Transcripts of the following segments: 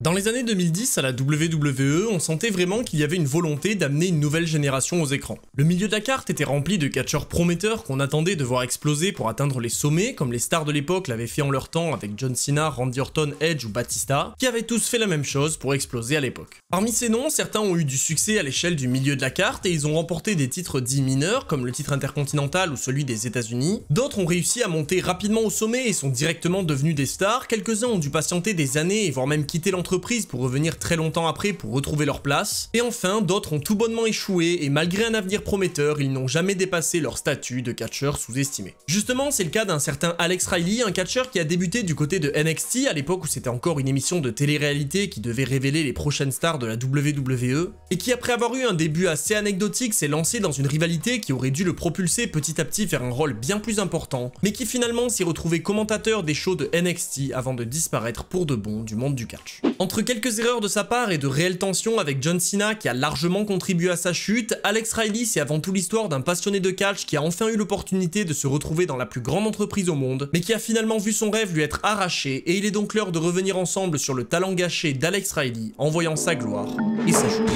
Dans les années 2010 à la WWE, on sentait vraiment qu'il y avait une volonté d'amener une nouvelle génération aux écrans. Le milieu de la carte était rempli de catcheurs prometteurs qu'on attendait de voir exploser pour atteindre les sommets, comme les stars de l'époque l'avaient fait en leur temps avec John Cena, Randy Orton, Edge ou Batista, qui avaient tous fait la même chose pour exploser à l'époque. Parmi ces noms, certains ont eu du succès à l'échelle du milieu de la carte et ils ont remporté des titres dits mineurs, comme le titre intercontinental ou celui des États-Unis. D'autres ont réussi à monter rapidement au sommet et sont directement devenus des stars. Quelques-uns ont dû patienter des années et voire même quitter l'entreprise pour revenir très longtemps après pour retrouver leur place. Et enfin, d'autres ont tout bonnement échoué et malgré un avenir prometteur, ils n'ont jamais dépassé leur statut de catcheur sous-estimé. Justement, c'est le cas d'un certain Alex Riley, un catcheur qui a débuté du côté de NXT à l'époque où c'était encore une émission de télé-réalité qui devait révéler les prochaines stars de la WWE, et qui après avoir eu un début assez anecdotique s'est lancé dans une rivalité qui aurait dû le propulser petit à petit vers un rôle bien plus important, mais qui finalement s'est retrouvé commentateur des shows de NXT avant de disparaître pour de bon du monde du catch. Entre quelques erreurs de sa part et de réelles tensions avec John Cena qui a largement contribué à sa chute, Alex Riley c'est avant tout l'histoire d'un passionné de catch qui a enfin eu l'opportunité de se retrouver dans la plus grande entreprise au monde, mais qui a finalement vu son rêve lui être arraché, et il est donc l'heure de revenir ensemble sur le talent gâché d'Alex Riley en voyant sa gloire et sa chute.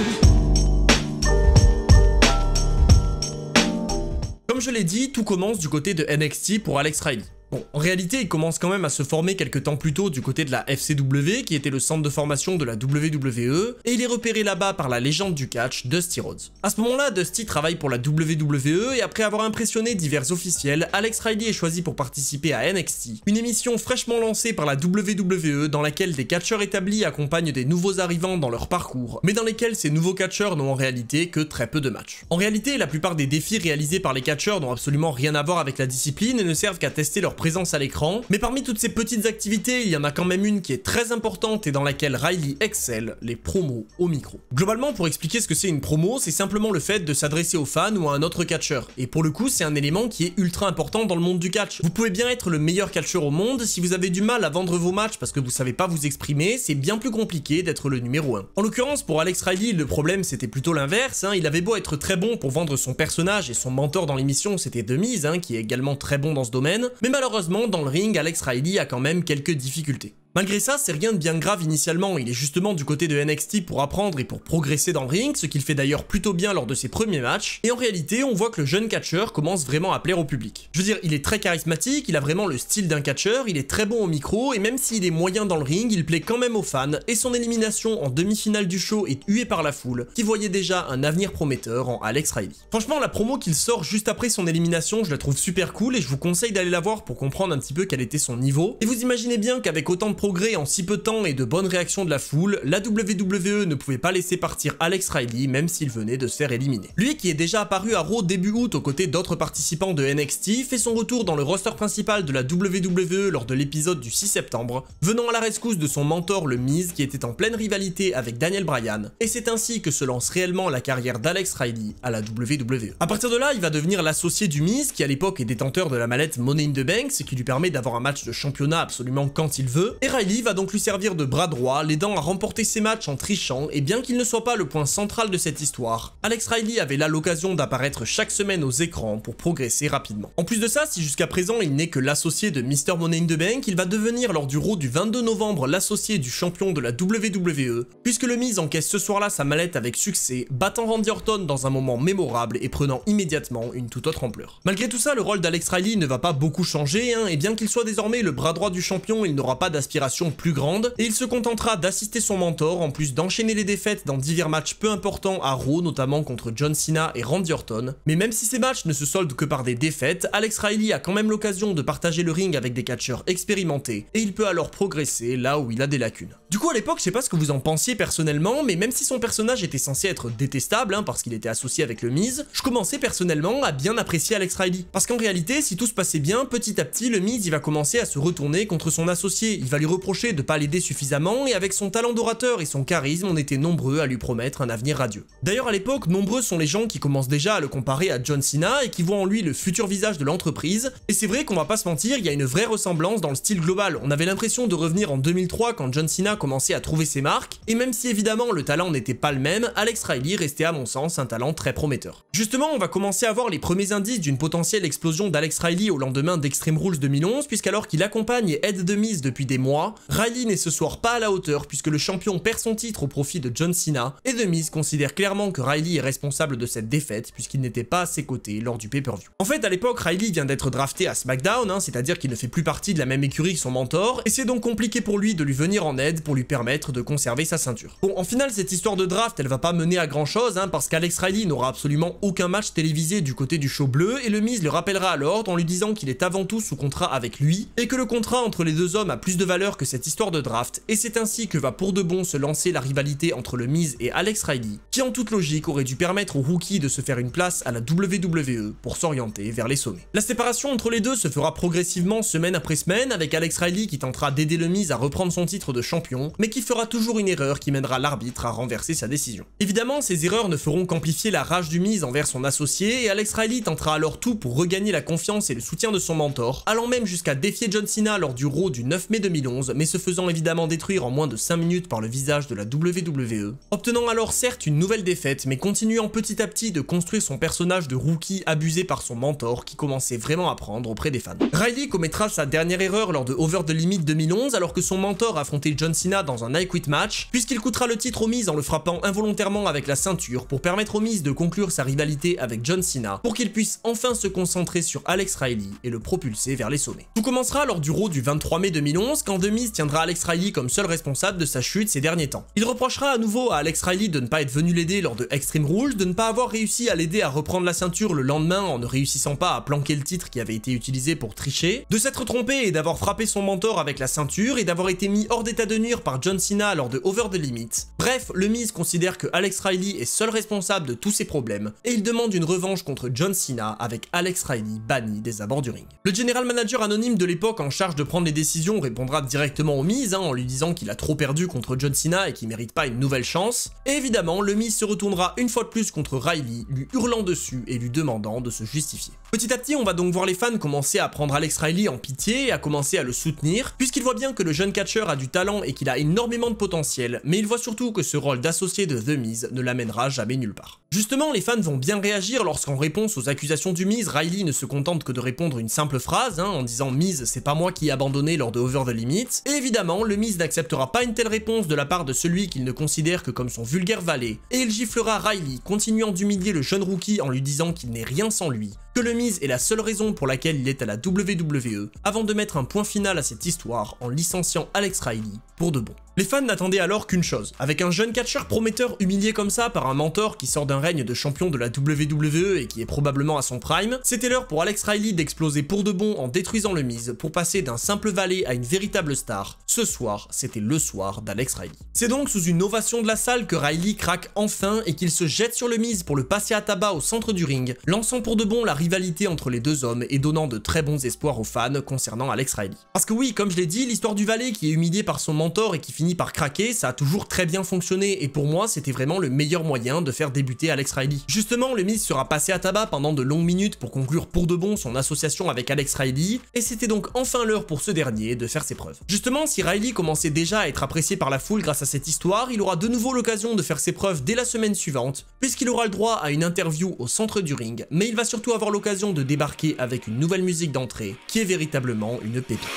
Comme je l'ai dit, tout commence du côté de NXT pour Alex Riley. Bon, en réalité, il commence quand même à se former quelques temps plus tôt du côté de la FCW, qui était le centre de formation de la WWE, et il est repéré là-bas par la légende du catch, Dusty Rhodes. À ce moment-là, Dusty travaille pour la WWE, et après avoir impressionné divers officiels, Alex Riley est choisi pour participer à NXT, une émission fraîchement lancée par la WWE dans laquelle des catcheurs établis accompagnent des nouveaux arrivants dans leur parcours, mais dans lesquels ces nouveaux catcheurs n'ont en réalité que très peu de matchs. En réalité, la plupart des défis réalisés par les catcheurs n'ont absolument rien à voir avec la discipline et ne servent qu'à tester leur présence à l'écran, mais parmi toutes ces petites activités, il y en a quand même une qui est très importante et dans laquelle Riley excelle, les promos au micro. Globalement, pour expliquer ce que c'est une promo, c'est simplement le fait de s'adresser aux fans ou à un autre catcheur, et pour le coup, c'est un élément qui est ultra important dans le monde du catch. Vous pouvez bien être le meilleur catcheur au monde, si vous avez du mal à vendre vos matchs parce que vous savez pas vous exprimer, c'est bien plus compliqué d'être le numéro 1. En l'occurrence, pour Alex Riley, le problème c'était plutôt l'inverse, il avait beau être très bon pour vendre son personnage et son mentor dans l'émission, c'était The Miz, qui est également très bon dans ce domaine, mais malheureusement, dans le ring, Alex Riley a quand même quelques difficultés. Malgré ça, c'est rien de bien grave initialement, il est justement du côté de NXT pour apprendre et pour progresser dans le ring, ce qu'il fait d'ailleurs plutôt bien lors de ses premiers matchs, et en réalité, on voit que le jeune catcheur commence vraiment à plaire au public. Je veux dire, il est très charismatique, il a vraiment le style d'un catcheur, il est très bon au micro, et même s'il est moyen dans le ring, il plaît quand même aux fans, et son élimination en demi-finale du show est huée par la foule, qui voyait déjà un avenir prometteur en Alex Riley. Franchement, la promo qu'il sort juste après son élimination, je la trouve super cool, et je vous conseille d'aller la voir pour comprendre un petit peu quel était son niveau, et vous imaginez bien qu'avec autant de progrès en si peu de temps et de bonnes réactions de la foule, la WWE ne pouvait pas laisser partir Alex Riley même s'il venait de se faire éliminer. Lui qui est déjà apparu à Raw début août aux côtés d'autres participants de NXT, fait son retour dans le roster principal de la WWE lors de l'épisode du 6 septembre, venant à la rescousse de son mentor le Miz qui était en pleine rivalité avec Daniel Bryan, et c'est ainsi que se lance réellement la carrière d'Alex Riley à la WWE. À partir de là, il va devenir l'associé du Miz qui à l'époque est détenteur de la mallette Money in the Bank, ce qui lui permet d'avoir un match de championnat absolument quand il veut, et Riley va donc lui servir de bras droit, l'aidant à remporter ses matchs en trichant, et bien qu'il ne soit pas le point central de cette histoire, Alex Riley avait là l'occasion d'apparaître chaque semaine aux écrans pour progresser rapidement. En plus de ça, si jusqu'à présent il n'est que l'associé de Mr Money in the Bank, il va devenir lors du Raw du 22 novembre l'associé du champion de la WWE, puisque le Miz encaisse ce soir-là sa mallette avec succès, battant Randy Orton dans un moment mémorable et prenant immédiatement une toute autre ampleur. Malgré tout ça, le rôle d'Alex Riley ne va pas beaucoup changer, et bien qu'il soit désormais le bras droit du champion, il n'aura pas d'aspiration plus grande, et il se contentera d'assister son mentor en plus d'enchaîner les défaites dans divers matchs peu importants à Raw, notamment contre John Cena et Randy Orton. Mais même si ces matchs ne se soldent que par des défaites, Alex Riley a quand même l'occasion de partager le ring avec des catcheurs expérimentés, et il peut alors progresser là où il a des lacunes. Du coup à l'époque, je sais pas ce que vous en pensiez personnellement, mais même si son personnage était censé être détestable, parce qu'il était associé avec le Miz, je commençais personnellement à bien apprécier Alex Riley. Parce qu'en réalité, si tout se passait bien, petit à petit, le Miz il va commencer à se retourner contre son associé, il va lui reprocher de pas l'aider suffisamment, et avec son talent d'orateur et son charisme, on était nombreux à lui promettre un avenir radieux. D'ailleurs à l'époque, nombreux sont les gens qui commencent déjà à le comparer à John Cena et qui voient en lui le futur visage de l'entreprise, et c'est vrai qu'on va pas se mentir, il y a une vraie ressemblance dans le style global. On avait l'impression de revenir en 2003 quand John Cena Cena commençait à trouver ses marques, et même si évidemment le talent n'était pas le même, Alex Riley restait à mon sens un talent très prometteur. Justement, on va commencer à voir les premiers indices d'une potentielle explosion d'Alex Riley au lendemain d'Extreme Rules 2011, puisqu'alors qu'il accompagne et aide The Miz depuis des mois, Riley n'est ce soir pas à la hauteur puisque le champion perd son titre au profit de John Cena, et The Miz considère clairement que Riley est responsable de cette défaite puisqu'il n'était pas à ses côtés lors du pay-per-view. En fait, à l'époque, Riley vient d'être drafté à SmackDown, c'est-à-dire qu'il ne fait plus partie de la même écurie que son mentor, et c'est donc compliqué pour lui de lui venir en aide pour lui permettre de conserver sa ceinture. Bon, en final, cette histoire de draft, elle va pas mener à grand chose, parce qu'Alex Riley n'aura absolument aucun match télévisé du côté du show bleu, et le Miz le rappellera à l'ordre en lui disant qu'il est avant tout sous contrat avec lui, et que le contrat entre les deux hommes a plus de valeur que cette histoire de draft, et c'est ainsi que va pour de bon se lancer la rivalité entre le Miz et Alex Riley, qui en toute logique aurait dû permettre au rookie de se faire une place à la WWE pour s'orienter vers les sommets. La séparation entre les deux se fera progressivement semaine après semaine, avec Alex Riley qui tentera d'aider le Miz à reprendre son titre de champion, mais qui fera toujours une erreur qui mènera l'arbitre à renverser sa décision. Évidemment, ces erreurs ne feront qu'amplifier la rage du Miz envers son associé, et Alex Riley tentera alors tout pour regagner la confiance et le soutien de son mentor, allant même jusqu'à défier John Cena lors du Raw du 9 mai 2011, mais se faisant évidemment détruire en moins de 5 minutes par le visage de la WWE, obtenant alors certes une nouvelle défaite, mais continuant petit à petit de construire son personnage de rookie abusé par son mentor qui commençait vraiment à prendre auprès des fans. Riley commettra sa dernière erreur lors de Over the Limit 2011 alors que son mentor affrontait John Cena dans un I Quit match, puisqu'il coûtera le titre au Miz en le frappant involontairement avec la ceinture pour permettre au Miz de conclure sa rivalité avec John Cena pour qu'il puisse enfin se concentrer sur Alex Riley et le propulser vers les sommets. Tout commencera lors du Raw du 23 mai 2011 quand The Miz tiendra Alex Riley comme seul responsable de sa chute ces derniers temps. Il reprochera à nouveau à Alex Riley de ne pas être venu l'aider lors de Extreme Rules, de ne pas avoir réussi à l'aider à reprendre la ceinture le lendemain en ne réussissant pas à planquer le titre qui avait été utilisé pour tricher, de s'être trompé et d'avoir frappé son mentor avec la ceinture et d'avoir été mis hors d'état de nuire par John Cena lors de Over the Limit. Bref, le Miz considère que Alex Riley est seul responsable de tous ses problèmes et il demande une revanche contre John Cena avec Alex Riley banni des abords du ring. Le general manager anonyme de l'époque en charge de prendre les décisions répondra directement au Miz en lui disant qu'il a trop perdu contre John Cena et qu'il mérite pas une nouvelle chance. Et évidemment, le Miz se retournera une fois de plus contre Riley, lui hurlant dessus et lui demandant de se justifier. Petit à petit, on va donc voir les fans commencer à prendre Alex Riley en pitié et à commencer à le soutenir, puisqu'ils voient bien que le jeune catcheur a du talent et qu'il a énormément de potentiel, mais ils voient surtout que ce rôle d'associé de The Miz ne l'amènera jamais nulle part. Justement, les fans vont bien réagir lorsqu'en réponse aux accusations du Miz, Riley ne se contente que de répondre une simple phrase, en disant « Miz, c'est pas moi qui ai abandonné lors de Over the Limit », et évidemment, le Miz n'acceptera pas une telle réponse de la part de celui qu'il ne considère que comme son vulgaire valet, et il giflera Riley, continuant d'humilier le jeune rookie en lui disant qu'il n'est rien sans lui, que le Miz est la seule raison pour laquelle il est à la WWE, avant de mettre un point final à cette histoire en licenciant Alex Riley pour de bon. Les fans n'attendaient alors qu'une chose. Avec un jeune catcheur prometteur humilié comme ça par un mentor qui sort d'un règne de champion de la WWE et qui est probablement à son prime, c'était l'heure pour Alex Riley d'exploser pour de bon en détruisant le Miz pour passer d'un simple valet à une véritable star. Ce soir, c'était le soir d'Alex Riley. C'est donc sous une ovation de la salle que Riley craque enfin et qu'il se jette sur le Miz pour le passer à tabac au centre du ring, lançant pour de bon la rivalité entre les deux hommes et donnant de très bons espoirs aux fans concernant Alex Riley. Parce que oui, comme je l'ai dit, l'histoire du valet qui est humilié par son mentor et qui finit par craquer, ça a toujours très bien fonctionné et pour moi c'était vraiment le meilleur moyen de faire débuter Alex Riley. Justement, le Miz sera passé à tabac pendant de longues minutes pour conclure pour de bon son association avec Alex Riley et c'était donc enfin l'heure pour ce dernier de faire ses preuves. Justement, si Riley commençait déjà à être apprécié par la foule grâce à cette histoire, il aura de nouveau l'occasion de faire ses preuves dès la semaine suivante puisqu'il aura le droit à une interview au centre du ring, mais il va surtout avoir l'occasion de débarquer avec une nouvelle musique d'entrée qui est véritablement une pépite.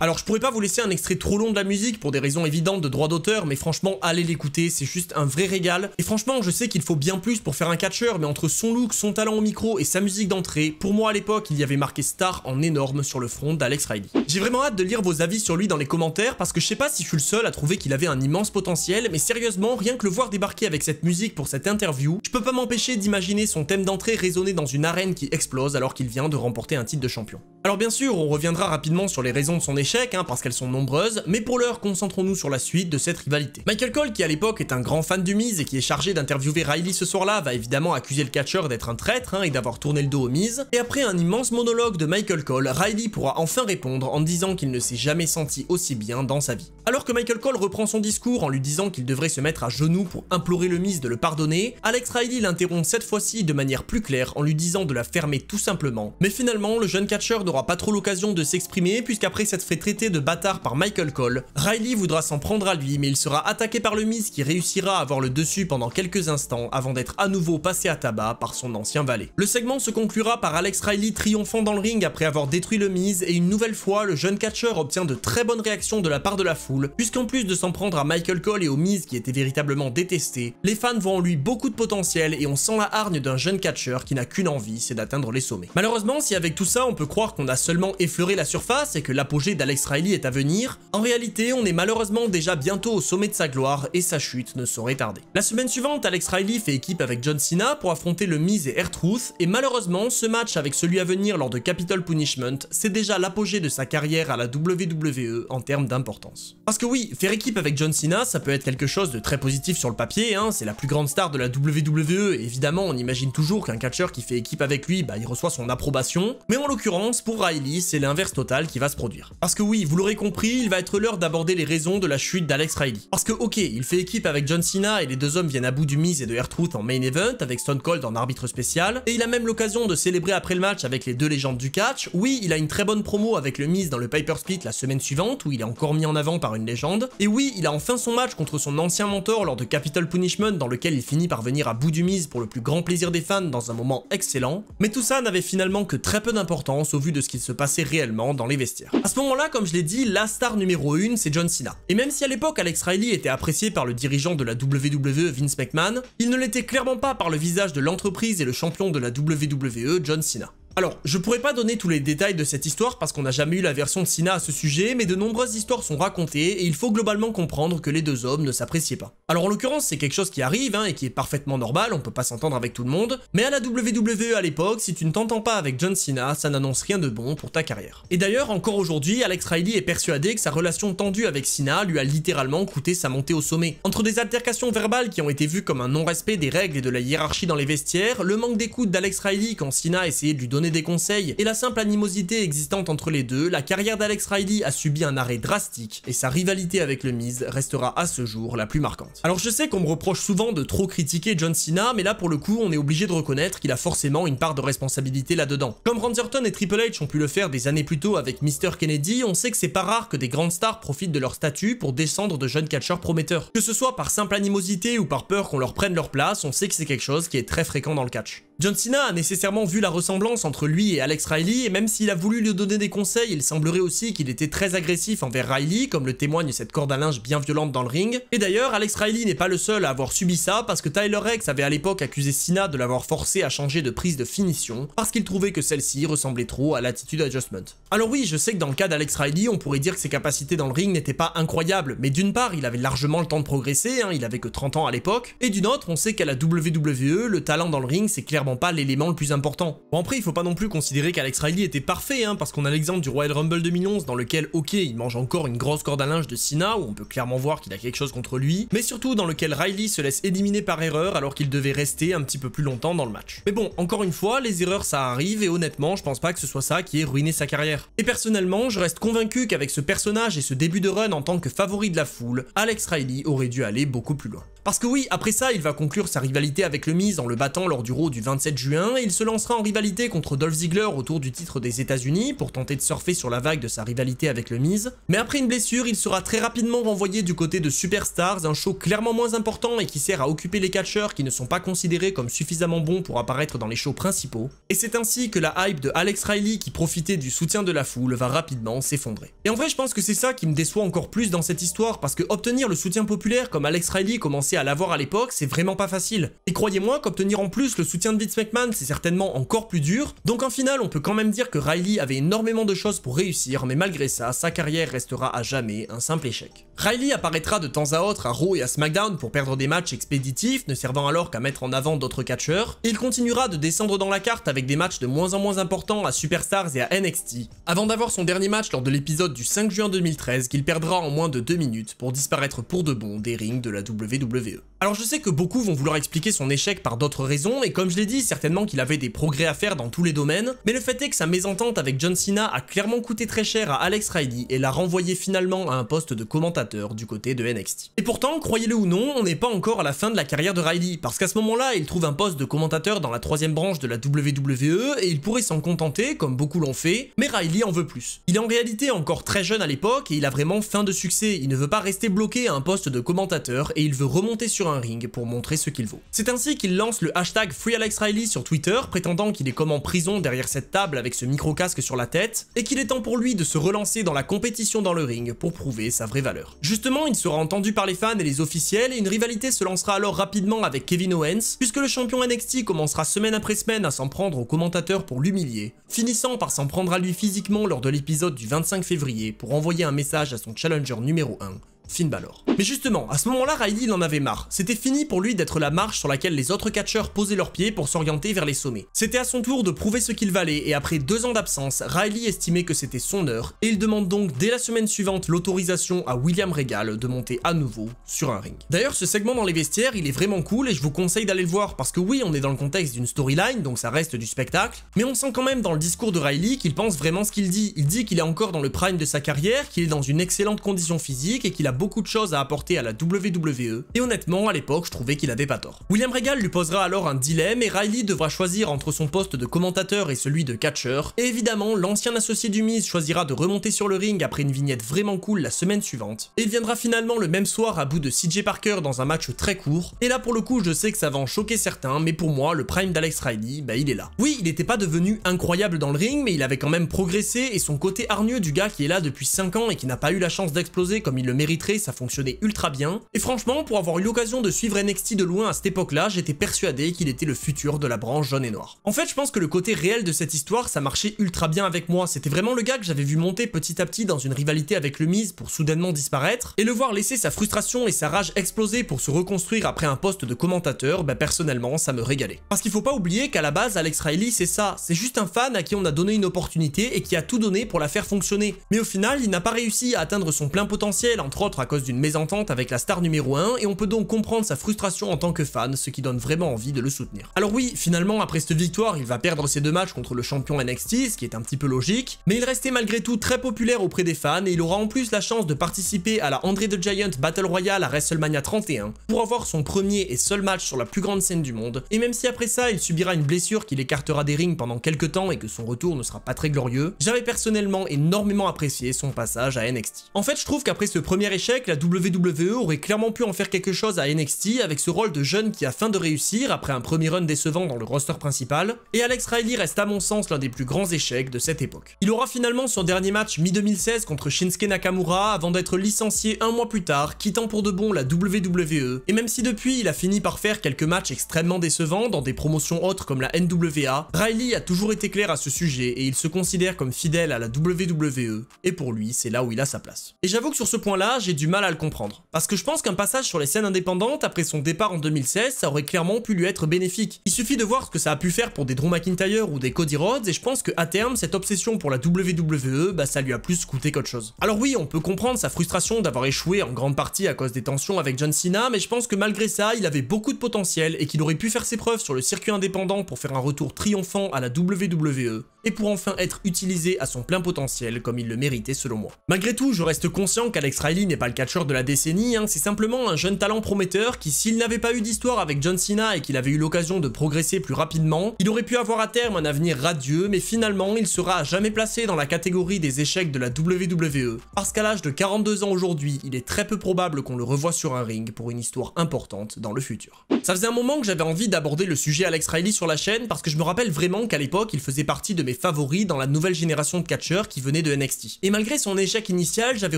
Alors je pourrais pas vous laisser un extrait trop long de la musique pour des raisons évidentes de droit d'auteur, mais franchement allez l'écouter, c'est juste un vrai régal. Et franchement je sais qu'il faut bien plus pour faire un catcheur, mais entre son look, son talent au micro et sa musique d'entrée, pour moi à l'époque il y avait marqué star en énorme sur le front d'Alex Riley. J'ai vraiment hâte de lire vos avis sur lui dans les commentaires parce que je sais pas si je suis le seul à trouver qu'il avait un immense potentiel, mais sérieusement rien que le voir débarquer avec cette musique pour cette interview, je peux pas m'empêcher d'imaginer son thème d'entrée résonner dans une arène qui explose alors qu'il vient de remporter un titre de champion. Alors bien sûr on reviendra rapidement sur les raisons de son échec, échec, parce qu'elles sont nombreuses, mais pour l'heure, concentrons-nous sur la suite de cette rivalité. Michael Cole, qui à l'époque est un grand fan du Miz et qui est chargé d'interviewer Riley ce soir-là, va évidemment accuser le catcheur d'être un traître et d'avoir tourné le dos au Miz. Et après un immense monologue de Michael Cole, Riley pourra enfin répondre en disant qu'il ne s'est jamais senti aussi bien dans sa vie. Alors que Michael Cole reprend son discours en lui disant qu'il devrait se mettre à genoux pour implorer le Miz de le pardonner, Alex Riley l'interrompt cette fois-ci de manière plus claire en lui disant de la fermer tout simplement. Mais finalement, le jeune catcheur n'aura pas trop l'occasion de s'exprimer puisqu'après s'être fait traiter de bâtard par Michael Cole, Riley voudra s'en prendre à lui mais il sera attaqué par le Miz qui réussira à avoir le dessus pendant quelques instants avant d'être à nouveau passé à tabac par son ancien valet. Le segment se conclura par Alex Riley triomphant dans le ring après avoir détruit le Miz et une nouvelle fois, le jeune catcheur obtient de très bonnes réactions de la part de la foule puisqu'en plus de s'en prendre à Michael Cole et au Miz qui était véritablement détesté, les fans voient en lui beaucoup de potentiel et on sent la hargne d'un jeune catcheur qui n'a qu'une envie, c'est d'atteindre les sommets. Malheureusement, si avec tout ça on peut croire qu'on a seulement effleuré la surface et que l'apogée d'Alex Riley est à venir, en réalité on est malheureusement déjà bientôt au sommet de sa gloire et sa chute ne saurait tarder. La semaine suivante, Alex Riley fait équipe avec John Cena pour affronter le Miz et R-Truth et malheureusement ce match avec celui à venir lors de Capitol Punishment, c'est déjà l'apogée de sa carrière à la WWE en termes d'importance. Parce que oui, faire équipe avec John Cena, ça peut être quelque chose de très positif sur le papier, c'est la plus grande star de la WWE et évidemment on imagine toujours qu'un catcheur qui fait équipe avec lui, il reçoit son approbation, mais en l'occurrence pour Riley, c'est l'inverse total qui va se produire. Parce que oui, vous l'aurez compris, il va être l'heure d'aborder les raisons de la chute d'Alex Riley. Parce que ok, il fait équipe avec John Cena et les deux hommes viennent à bout du Miz et de R-Truth en main event avec Stone Cold en arbitre spécial, et il a même l'occasion de célébrer après le match avec les deux légendes du catch. Oui, il a une très bonne promo avec le Miz dans le Piper Split la semaine suivante où il est encore mis en avant par une légende, et oui, il a enfin son match contre son ancien mentor lors de Capitol Punishment dans lequel il finit par venir à bout du Miz pour le plus grand plaisir des fans dans un moment excellent, mais tout ça n'avait finalement que très peu d'importance au vu de ce qu'il se passait réellement dans les vestiaires. À ce moment-là, comme je l'ai dit, la star numéro 1 c'est John Cena. Et même si à l'époque Alex Riley était apprécié par le dirigeant de la WWE Vince McMahon, il ne l'était clairement pas par le visage de l'entreprise et le champion de la WWE John Cena. Alors, je pourrais pas donner tous les détails de cette histoire parce qu'on n'a jamais eu la version de Cena à ce sujet, mais de nombreuses histoires sont racontées et il faut globalement comprendre que les deux hommes ne s'appréciaient pas. Alors en l'occurrence, c'est quelque chose qui arrive et qui est parfaitement normal, on peut pas s'entendre avec tout le monde, mais à la WWE à l'époque, si tu ne t'entends pas avec John Cena, ça n'annonce rien de bon pour ta carrière. Et d'ailleurs, encore aujourd'hui, Alex Riley est persuadé que sa relation tendue avec Cena lui a littéralement coûté sa montée au sommet. Entre des altercations verbales qui ont été vues comme un non-respect des règles et de la hiérarchie dans les vestiaires, le manque d'écoute d'Alex Riley quand Cena essayait de lui donner des conseils et la simple animosité existante entre les deux, la carrière d'Alex Riley a subi un arrêt drastique et sa rivalité avec le Miz restera à ce jour la plus marquante. Alors je sais qu'on me reproche souvent de trop critiquer John Cena, mais là pour le coup on est obligé de reconnaître qu'il a forcément une part de responsabilité là-dedans. Comme Randy Orton et Triple H ont pu le faire des années plus tôt avec Mr. Kennedy, on sait que c'est pas rare que des grandes stars profitent de leur statut pour descendre de jeunes catcheurs prometteurs. Que ce soit par simple animosité ou par peur qu'on leur prenne leur place, on sait que c'est quelque chose qui est très fréquent dans le catch. John Cena a nécessairement vu la ressemblance entre lui et Alex Riley, et même s'il a voulu lui donner des conseils, il semblerait aussi qu'il était très agressif envers Riley, comme le témoigne cette corde à linge bien violente dans le ring. Et d'ailleurs, Alex Riley n'est pas le seul à avoir subi ça, parce que Tyler Rex avait à l'époque accusé Cena de l'avoir forcé à changer de prise de finition, parce qu'il trouvait que celle-ci ressemblait trop à l'Attitude Adjustment. Alors oui, je sais que dans le cas d'Alex Riley, on pourrait dire que ses capacités dans le ring n'étaient pas incroyables, mais d'une part, il avait largement le temps de progresser, il avait que 30 ans à l'époque, et d'une autre, on sait qu'à la WWE, le talent dans le ring, c'est clairement pas l'élément le plus important. Bon après, il faut pas non plus considérer qu'Alex Riley était parfait, parce qu'on a l'exemple du Royal Rumble 2011 dans lequel, ok, il mange encore une grosse corde à linge de Cena, où on peut clairement voir qu'il a quelque chose contre lui, mais surtout dans lequel Riley se laisse éliminer par erreur alors qu'il devait rester un petit peu plus longtemps dans le match. Mais bon, encore une fois, les erreurs ça arrive et honnêtement, je pense pas que ce soit ça qui ait ruiné sa carrière. Et personnellement, je reste convaincu qu'avec ce personnage et ce début de run en tant que favori de la foule, Alex Riley aurait dû aller beaucoup plus loin. Parce que oui, après ça, il va conclure sa rivalité avec le Miz en le battant lors du Raw du 27 juin, et il se lancera en rivalité contre Dolph Ziggler autour du titre des États-Unis pour tenter de surfer sur la vague de sa rivalité avec le Miz. Mais après une blessure, il sera très rapidement renvoyé du côté de Superstars, un show clairement moins important et qui sert à occuper les catcheurs qui ne sont pas considérés comme suffisamment bons pour apparaître dans les shows principaux. Et c'est ainsi que la hype de Alex Riley qui profitait du soutien de la foule va rapidement s'effondrer. Et en vrai, je pense que c'est ça qui me déçoit encore plus dans cette histoire, parce que obtenir le soutien populaire comme Alex Riley commençait réussi à l'avoir à l'époque, c'est vraiment pas facile. Et croyez-moi qu'obtenir en plus le soutien de Vince McMahon, c'est certainement encore plus dur. Donc en finale, on peut quand même dire que Riley avait énormément de choses pour réussir, mais malgré ça, sa carrière restera à jamais un simple échec. Riley apparaîtra de temps à autre à Raw et à SmackDown pour perdre des matchs expéditifs, ne servant alors qu'à mettre en avant d'autres catcheurs, et il continuera de descendre dans la carte avec des matchs de moins en moins importants à Superstars et à NXT, avant d'avoir son dernier match lors de l'épisode du 5 juin 2013 qu'il perdra en moins de 2 minutes pour disparaître pour de bon des rings de la WWE. Alors je sais que beaucoup vont vouloir expliquer son échec par d'autres raisons, et comme je l'ai dit, certainement qu'il avait des progrès à faire dans tous les domaines, mais le fait est que sa mésentente avec John Cena a clairement coûté très cher à Alex Riley et l'a renvoyé finalement à un poste de commentateur du côté de NXT. Et pourtant, croyez-le ou non, on n'est pas encore à la fin de la carrière de Riley, parce qu'à ce moment-là, il trouve un poste de commentateur dans la 3e branche de la WWE, et il pourrait s'en contenter, comme beaucoup l'ont fait, mais Riley en veut plus. Il est en réalité encore très jeune à l'époque, et il a vraiment faim de succès, il ne veut pas rester bloqué à un poste de commentateur, et il veut remonter sur un ring pour montrer ce qu'il vaut. C'est ainsi qu'il lance le hashtag FreeAlexRiley sur Twitter, prétendant qu'il est comme en prison derrière cette table avec ce micro-casque sur la tête, et qu'il est temps pour lui de se relancer dans la compétition dans le ring pour prouver sa vraie valeur. Justement, il sera entendu par les fans et les officiels, et une rivalité se lancera alors rapidement avec Kevin Owens, puisque le champion NXT commencera semaine après semaine à s'en prendre au commentateur pour l'humilier, finissant par s'en prendre à lui physiquement lors de l'épisode du 25 février pour envoyer un message à son challenger numéro 1, Finn Balor. Mais justement, à ce moment-là, Riley il en avait marre. C'était fini pour lui d'être la marche sur laquelle les autres catcheurs posaient leurs pieds pour s'orienter vers les sommets. C'était à son tour de prouver ce qu'il valait, et après 2 ans d'absence, Riley estimait que c'était son heure, et il demande donc dès la semaine suivante l'autorisation à William Regal de monter à nouveau sur un ring. D'ailleurs, ce segment dans les vestiaires, il est vraiment cool, et je vous conseille d'aller le voir, parce que oui, on est dans le contexte d'une storyline, donc ça reste du spectacle, mais on sent quand même dans le discours de Riley qu'il pense vraiment ce qu'il dit. Il dit qu'il est encore dans le prime de sa carrière, qu'il est dans une excellente condition physique, et qu'il a beaucoup de choses à apporter à la WWE, et honnêtement, à l'époque, je trouvais qu'il avait pas tort. William Regal lui posera alors un dilemme, et Riley devra choisir entre son poste de commentateur et celui de catcheur, et évidemment, l'ancien associé du Miz choisira de remonter sur le ring après une vignette vraiment cool la semaine suivante, et il viendra finalement le même soir à bout de CJ Parker dans un match très court, et là pour le coup, je sais que ça va en choquer certains, mais pour moi, le prime d'Alex Riley, bah il est là. Oui, il n'était pas devenu incroyable dans le ring, mais il avait quand même progressé, et son côté hargneux du gars qui est là depuis 5 ans et qui n'a pas eu la chance d'exploser comme il le mériterait, ça fonctionnait ultra bien, et franchement, pour avoir eu l'occasion de suivre NXT de loin à cette époque-là, j'étais persuadé qu'il était le futur de la branche jaune et noire. En fait, je pense que le côté réel de cette histoire, ça marchait ultra bien avec moi, c'était vraiment le gars que j'avais vu monter petit à petit dans une rivalité avec le Miz pour soudainement disparaître, et le voir laisser sa frustration et sa rage exploser pour se reconstruire après un poste de commentateur, bah personnellement, ça me régalait. Parce qu'il faut pas oublier qu'à la base, Alex Riley, c'est ça, c'est juste un fan à qui on a donné une opportunité et qui a tout donné pour la faire fonctionner. Mais au final, il n'a pas réussi à atteindre son plein potentiel, entre autres à cause d'une mésentente avec la star numéro 1, et on peut donc comprendre sa frustration en tant que fan, ce qui donne vraiment envie de le soutenir. Alors oui, finalement, après cette victoire, il va perdre ses 2 matchs contre le champion NXT, ce qui est un petit peu logique, mais il restait malgré tout très populaire auprès des fans, et il aura en plus la chance de participer à la Andre the Giant Battle Royale à WrestleMania 31, pour avoir son premier et seul match sur la plus grande scène du monde, et même si après ça, il subira une blessure qui l'écartera des rings pendant quelques temps et que son retour ne sera pas très glorieux, j'avais personnellement énormément apprécié son passage à NXT. En fait, je trouve qu'après ce premier échec, la WWE aurait clairement pu en faire quelque chose à NXT avec ce rôle de jeune qui a faim de réussir après un premier run décevant dans le roster principal, et Alex Riley reste à mon sens l'un des plus grands échecs de cette époque. Il aura finalement son dernier match mi-2016 contre Shinsuke Nakamura avant d'être licencié 1 mois plus tard, quittant pour de bon la WWE, et même si depuis il a fini par faire quelques matchs extrêmement décevants dans des promotions autres comme la NWA, Riley a toujours été clair à ce sujet et il se considère comme fidèle à la WWE, et pour lui c'est là où il a sa place. Et j'avoue que sur ce point-là, j'ai du mal à le comprendre, parce que je pense qu'un passage sur les scènes indépendantes après son départ en 2016, ça aurait clairement pu lui être bénéfique. Il suffit de voir ce que ça a pu faire pour des Drew McIntyre ou des Cody Rhodes, et je pense qu'à terme, cette obsession pour la WWE, bah ça lui a plus coûté qu'autre chose. Alors oui, on peut comprendre sa frustration d'avoir échoué en grande partie à cause des tensions avec John Cena, mais je pense que malgré ça, il avait beaucoup de potentiel et qu'il aurait pu faire ses preuves sur le circuit indépendant pour faire un retour triomphant à la WWE, et pour enfin être utilisé à son plein potentiel comme il le méritait selon moi. Malgré tout, je reste conscient qu'Alex Riley n'est pas le catcheur de la décennie, c'est simplement un jeune talent prometteur qui, s'il n'avait pas eu d'histoire avec John Cena et qu'il avait eu l'occasion de progresser plus rapidement, il aurait pu avoir à terme un avenir radieux, mais finalement il sera à jamais placé dans la catégorie des échecs de la WWE, parce qu'à l'âge de 42 ans aujourd'hui, il est très peu probable qu'on le revoie sur un ring pour une histoire importante dans le futur. Ça faisait un moment que j'avais envie d'aborder le sujet Alex Riley sur la chaîne, parce que je me rappelle vraiment qu'à l'époque il faisait partie de mes favoris dans la nouvelle génération de catcheurs qui venait de NXT. Et malgré son échec initial, j'avais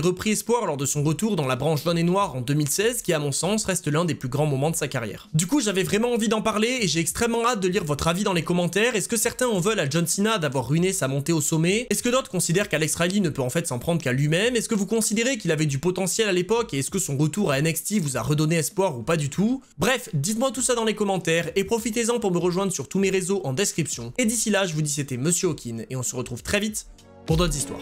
repris espoir lors de son retour dans la branche jaune et noire en 2016 qui à mon sens reste l'un des plus grands moments de sa carrière. Du coup j'avais vraiment envie d'en parler et j'ai extrêmement hâte de lire votre avis dans les commentaires. Est-ce que certains en veulent à John Cena d'avoir ruiné sa montée au sommet? Est-ce que d'autres considèrent qu'Alex Riley ne peut en fait s'en prendre qu'à lui-même? Est-ce que vous considérez qu'il avait du potentiel à l'époque et est-ce que son retour à NXT vous a redonné espoir ou pas du tout? Bref, dites-moi tout ça dans les commentaires et profitez-en pour me rejoindre sur tous mes réseaux en description. Et d'ici là, je vous dis c'était Monsieur Hawkin et on se retrouve très vite pour d'autres histoires.